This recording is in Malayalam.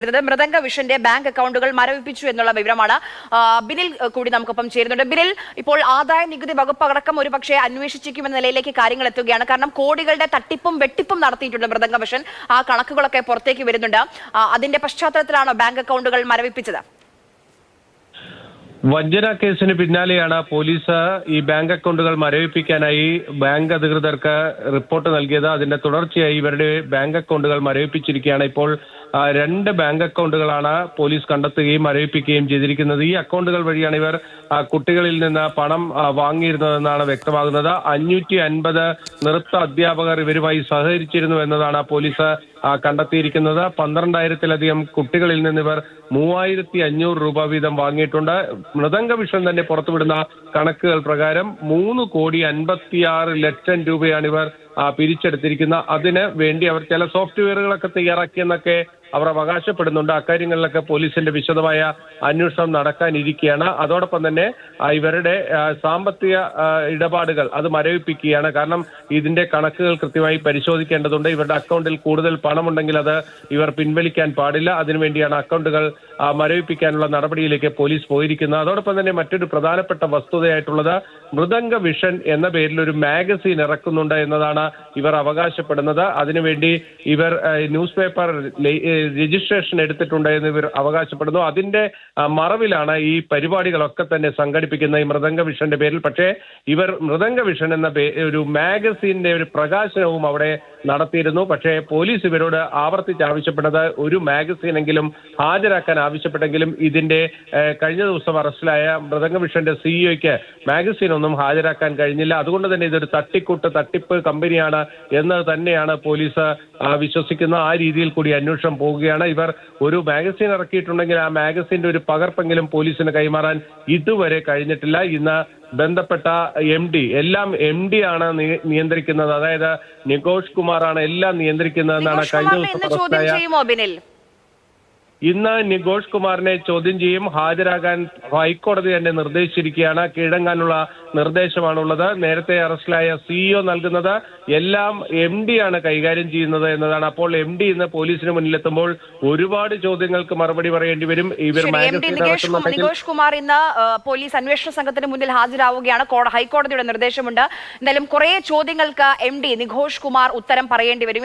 മൃദംഗ വിഷന്റെ ബാങ്ക് അക്കൗണ്ടുകൾ മരവിപ്പിച്ചു എന്നുള്ള വിവരമാണ്. ബിനിൽ കൂടി നമുക്കൊപ്പം ചേരുന്നുണ്ട്. ബിനിൽ, ഇപ്പോൾ ആദായ നികുതി വകുപ്പ് അടക്കം ഒരുപക്ഷെ അന്വേഷിച്ചിരിക്കുമെന്ന നിലയിലേക്ക് കാര്യങ്ങൾ എത്തുകയാണ്. കാരണം കോടികളുടെ തട്ടിപ്പും വെട്ടിപ്പും നടത്തിയിട്ടുണ്ട് മൃദംഗ വിഷൻ. ആ കണക്കുകളൊക്കെ പുറത്തേക്ക് വരുന്നുണ്ട്. അതിന്റെ പശ്ചാത്തലത്തിലാണോ ബാങ്ക് അക്കൗണ്ടുകൾ മരവിപ്പിച്ചത്? വഞ്ചന കേസിന് പിന്നാലെയാണ് പോലീസ് ഈ ബാങ്ക് അക്കൗണ്ടുകൾ മരവിപ്പിക്കാനായി ബാങ്ക് അധികൃതർക്ക് റിപ്പോർട്ട് നൽകിയത്. അതിന്റെ തുടർച്ചയായി ഇവരുടെ ബാങ്ക് അക്കൗണ്ടുകൾ മരവിപ്പിച്ചിരിക്കുകയാണ്. ഇപ്പോൾ 2 ബാങ്ക് അക്കൗണ്ടുകളാണ് പോലീസ് കണ്ടെത്തുകയും മരവിപ്പിക്കുകയും ചെയ്തിരിക്കുന്നത്. ഈ അക്കൗണ്ടുകൾ വഴിയാണ് ഇവർ കുട്ടികളിൽ നിന്ന് പണം വാങ്ങിയിരുന്നതെന്നാണ് വ്യക്തമാകുന്നത്. 550 നൃത്ത അധ്യാപകർ ഇവരുമായി സഹകരിച്ചിരുന്നു എന്നതാണ് പോലീസ് കണ്ടെത്തിയിരിക്കുന്നത്. 12,000-ലധികം കുട്ടികളിൽ നിന്ന് ഇവർ 3,500 രൂപ വീതം വാങ്ങിയിട്ടുണ്ട്. മൃദംഗ വിഷൻ തന്നെ പുറത്തുവിടുന്ന കണക്കുകൾ പ്രകാരം 3,56,00,000 രൂപയാണ് ഇവർ പിരിച്ചെടുത്തിരിക്കുന്നത്. അതിന് വേണ്ടി അവർ ചില സോഫ്റ്റ്വെയറുകളൊക്കെ തയ്യാറാക്കിയെന്നൊക്കെ അവർ അവകാശപ്പെടുന്നുണ്ട്. അക്കാര്യങ്ങളിലൊക്കെ പോലീസിന്റെ വിശദമായ അന്വേഷണം നടക്കാനിരിക്കുകയാണ്. അതോടൊപ്പം തന്നെ ഇവരുടെ സാമ്പത്തിക ഇടപാടുകൾ അത് മരവിപ്പിക്കുകയാണ്. കാരണം ഇതിന്റെ കണക്കുകൾ കൃത്യമായി പരിശോധിക്കേണ്ടതുണ്ട്. ഇവരുടെ അക്കൗണ്ടിൽ കൂടുതൽ പണമുണ്ടെങ്കിൽ അത് ഇവർ പിൻവലിക്കാൻ പാടില്ല. അതിനുവേണ്ടിയാണ് അക്കൗണ്ടുകൾ മരവിപ്പിക്കാനുള്ള നടപടിയിലേക്ക് പോലീസ് പോയിരിക്കുന്നത്. അതോടൊപ്പം തന്നെ മറ്റൊരു പ്രധാനപ്പെട്ട വസ്തുതയായിട്ടുള്ളത് മൃദംഗ വിഷൻ എന്ന പേരിൽ ഒരു മാഗസീൻ ഇറക്കുന്നുണ്ട് എന്നതാണ് ഇവർ അവകാശപ്പെടുന്നത്. അതിനുവേണ്ടി ഇവർ ന്യൂസ് പേപ്പർ രജിസ്ട്രേഷൻ എടുത്തിട്ടുണ്ട് എന്ന് ഇവർ അവകാശപ്പെടുന്നു. അതിന്റെ മറവിലാണ് ഈ പരിപാടികളൊക്കെ തന്നെ സംഘടിപ്പിക്കുന്ന ഈ മൃദംഗ വിഷന്റെ പേരിൽ. പക്ഷേ ഇവർ മൃദംഗ വിഷൻ എന്ന ഒരു മാഗസീന്റെ ഒരു പ്രകാശനവും അവിടെ നടത്തിയിരുന്നു. പക്ഷേ പോലീസ് ഇവരോട് ആവർത്തിച്ച് ആവശ്യപ്പെട്ടത് ഒരു മാഗസീനെങ്കിലും ഹാജരാക്കാൻ ആവശ്യപ്പെട്ടെങ്കിലും ഇതിന്റെ കഴിഞ്ഞ ദിവസം അറസ്റ്റിലായ മൃദംഗ വിഷന്റെ സിഇഒയ്ക്ക് മാഗസീൻ ഒന്നും ഹാജരാക്കാൻ കഴിഞ്ഞില്ല. അതുകൊണ്ട് തന്നെ ഇതൊരു തട്ടിപ്പ് കമ്പനിയാണ് എന്ന് തന്നെയാണ് പോലീസ് വിശ്വസിക്കുന്നത്. ആ രീതിയിൽ കൂടി അന്വേഷണം പോവുകയാണ്. ഇവർ ഒരു മാഗസീൻ ഇറക്കിയിട്ടുണ്ടെങ്കിൽ ആ മാഗസീന്റെ ഒരു പകർപ്പെങ്കിലും പോലീസിന് കൈമാറാൻ ഇതുവരെ കഴിഞ്ഞിട്ടില്ല. ഇന്ന് ബന്ധപ്പെട്ട എല്ലാം എം ഡി ആണ് നിയന്ത്രിക്കുന്നത്. അതായത് നിഘോഷ് കുമാറാണ് എല്ലാം നിയന്ത്രിക്കുന്നതെന്നാണ് കഴിഞ്ഞ ദിവസം. ഇന്ന് നിഘോഷ് കുമാറിനെ ചോദ്യം ചെയ്യും. ഹാജരാകാൻ ഹൈക്കോടതി തന്നെ നിർദ്ദേശിച്ചിരിക്കുകയാണ്. കീഴടങ്ങാനുള്ള നിർദ്ദേശമാണുള്ളത്. നേരത്തെ അറസ്റ്റിലായ സിഇഒ നൽകുന്നത് എല്ലാം എം ഡി ആണ് കൈകാര്യം ചെയ്യുന്നത് എന്നതാണ്. അപ്പോൾ എം ഡി ഇന്ന് പോലീസിന് മുന്നിലെത്തുമ്പോൾ ഒരുപാട് ചോദ്യങ്ങൾക്ക് മറുപടി പറയേണ്ടി വരും. ഇവർ നിഘോഷ് കുമാർ ഇന്ന് പോലീസ് അന്വേഷണ സംഘത്തിന് മുന്നിൽ ഹാജരാവുകയാണ്. ഹൈക്കോടതിയുടെ നിർദ്ദേശമുണ്ട്. എന്തായാലും കുറെ ചോദ്യങ്ങൾക്ക് എം ഡി നിഘോഷ് കുമാർ ഉത്തരം പറയേണ്ടി വരും.